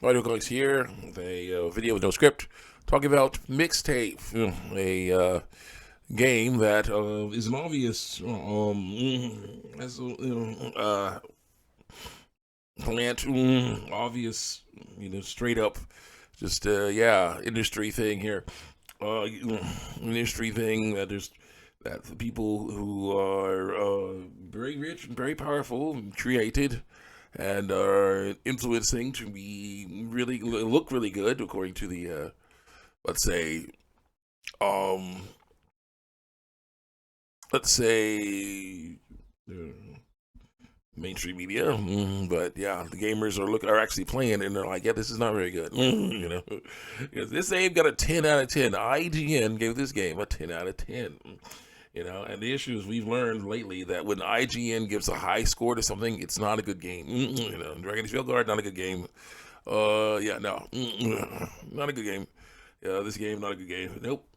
Audio Comics here with a video with no script talking about Mixtape, game that is an obvious plant, obvious, straight up, just industry thing here. Industry thing that the people who are very rich and very powerful created and are influencing to be really look really good according to the let's say um let's say uh, mainstream media. But yeah, the gamers are actually playing and they're like, yeah, this is not very good. Because this game got a 10 out of 10. IGN gave this game a 10 out of 10. And the issue is we've learned lately that when IGN gives a high score to something, it's not a good game. Dragon Age Guard, not a good game. Yeah, no, not a good game. This game, not a good game. Nope.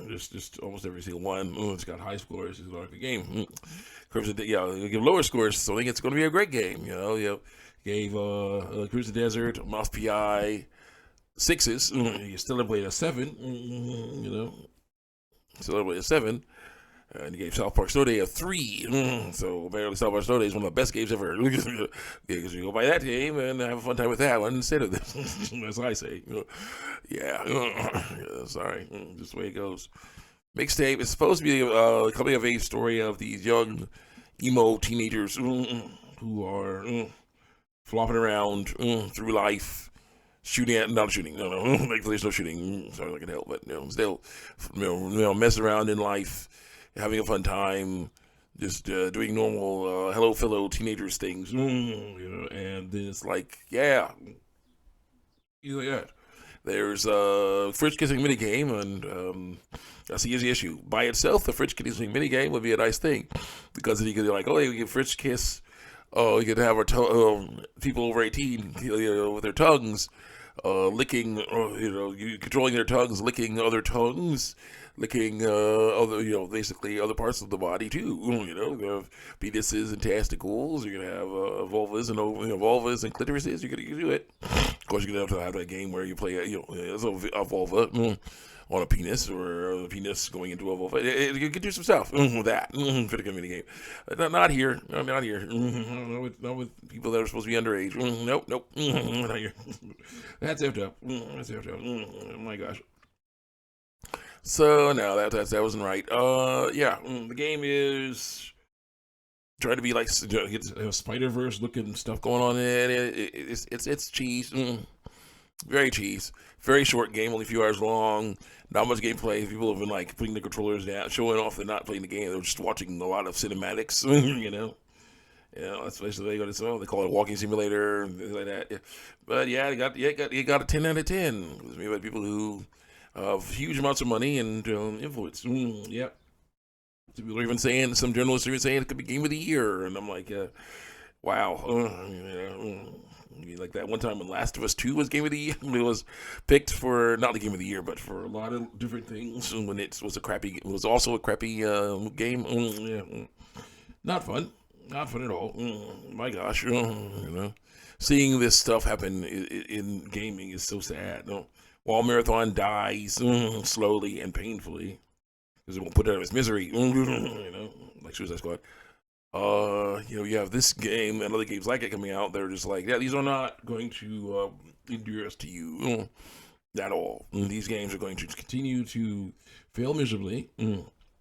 Just almost every single one. It's got high scores. It's not a good game. Crimson, you give lower scores, so I think it's going to be a great game. Gave Crimson Desert, Mouse PI sixes. You still have played a 7. Still have played a 7. And he gave South Park Snow Day a 3. So apparently South Park Snow Day is one of the best games ever. Because you go buy that game and have a fun time with that one instead of this. As I say. Sorry. Just the way it goes. Mixtape is supposed to be a coming of age story of these young emo teenagers who are flopping around through life. Not shooting. No. Like there's no shooting. Sorry, I can help, but still, messing around in life, having a fun time, just doing normal hello fellow teenagers things, and then it's like, yeah, there's a fridge kissing minigame, and that's the easy issue. By itself, the fridge kissing minigame would be a nice thing, because then you could be like, oh, hey, we can fridge kiss. Oh, you could have our people over 18, with their tongues licking, you controlling their tongues, licking other tongues, licking other, basically other parts of the body too. You have penises and testicles. You're gonna have vulvas and vulvas and clitorises. You're gonna do it. Of course, you're gonna have that game where you play, as a vulva. On a penis, or a penis going into a vulva. You can do some stuff with that for the community game. Not here. Not here. Not with people that are supposed to be underage. Nope. Not here. That's effed up. Oh my gosh. So no, that wasn't right. The game is trying to be like Spider-Verse looking stuff going on in it. It's cheese. Very cheese. Very short game, only a few hours long. Not much gameplay. People have been like putting the controllers down, showing off they're not playing the game. They're just watching a lot of cinematics. That's basically they call it a walking simulator and things like that. Yeah. But yeah, you got a 10 out of 10. It's made by people who have huge amounts of money and influence. Yep. People are even saying, some journalists are even saying it could be game of the year, and I'm like, wow. Like that one time when Last of Us 2 was game of the year. It was picked for not the game of the year, but for a lot of different things. When it was also a crappy game. Not fun. Not fun at all. My gosh, seeing this stuff happen in gaming is so sad. While Marathon dies slowly and painfully because it won't put out of its misery. Like Suicide Squad. You have this game and other games like it coming out. They're just like, yeah, these are not going to endure us to you at all. These games are going to continue to fail miserably.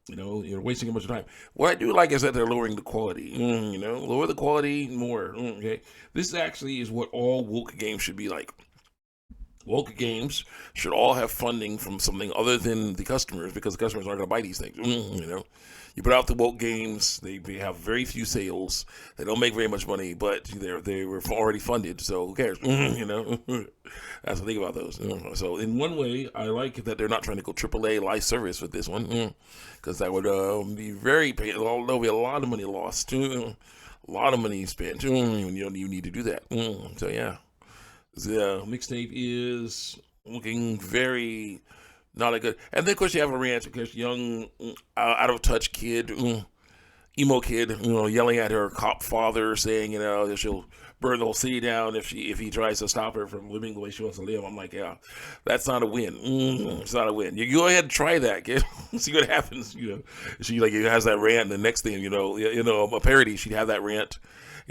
You're wasting a bunch of time. What I do like is that they're lowering the quality. Lower the quality more. Okay, this actually is what all woke games should be like. Woke games should all have funding from something other than the customers, because the customers aren't going to buy these things. You put out the woke games, they have very few sales, they don't make very much money, but they were already funded, so who cares? That's the thing about those. So in one way, I like that they're not trying to go AAA live service with this one, because that would be very painful. There'll be a lot of money lost, a lot of money spent when you need to do that. So yeah. The mixtape is looking very not a good. And then, of course, you have a rant because young, out of touch kid emo kid, yelling at her cop father, saying, that she'll burn the whole city down if he tries to stop her from living the way she wants to live. I'm like, yeah, that's not a win. It's not a win. You go ahead and try that, kid. See what happens. She like has that rant. And the next thing, a parody, she'd have that rant.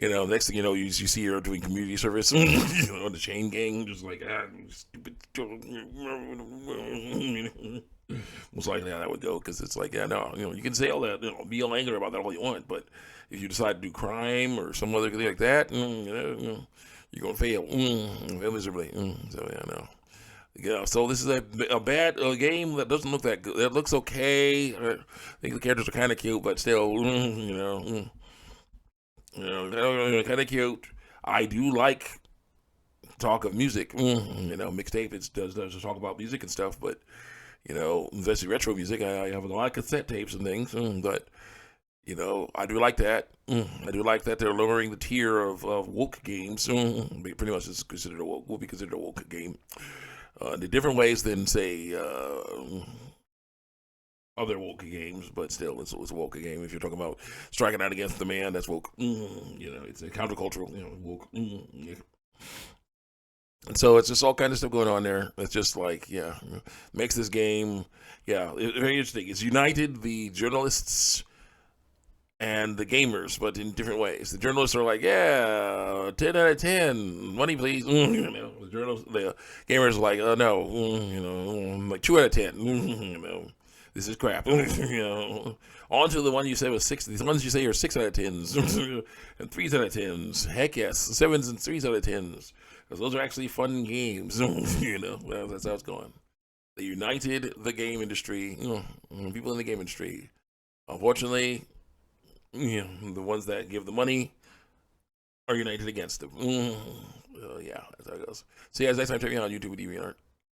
Next thing you see her doing community service, on the chain gang, just like, stupid. Most likely how that would go, because it's like, yeah, no, you can say all that, be all angry about that all you want, but if you decide to do crime or some other thing like that, you're gonna fail, fail miserably. So yeah, no. Yeah, so this is a bad game that doesn't look that good. It looks okay. I think the characters are kind of cute, but still, kind of cute. I do like talk of music. Mixtape does talk about music and stuff, but especially retro music. I have a lot of cassette tapes and things, but I do like that. I do like that they're lowering the tier of woke games. Pretty much, it's considered will be considered a woke game. In different ways than say other woke games, but still, it's a woke game. If you're talking about striking out against the man, that's woke. It's a countercultural. Woke. Yeah. And so it's just all kind of stuff going on there. It's just like, makes this game, very interesting. It's united the journalists and the gamers, but in different ways. The journalists are like, 10 out of 10, money please. The gamers are like, oh no, like 2 out of 10. This is crap. On to the one you said was 6. These ones you say are 6 out of 10s and 3s out of 10s. Heck yes, 7s and 3s out of 10s. Because those are actually fun games. That's how it's going. They united the game industry. People in the game industry. Unfortunately, the ones that give the money are united against them. Yeah, that's how it goes. See you guys next time. Check me out on YouTube with DeviantArt.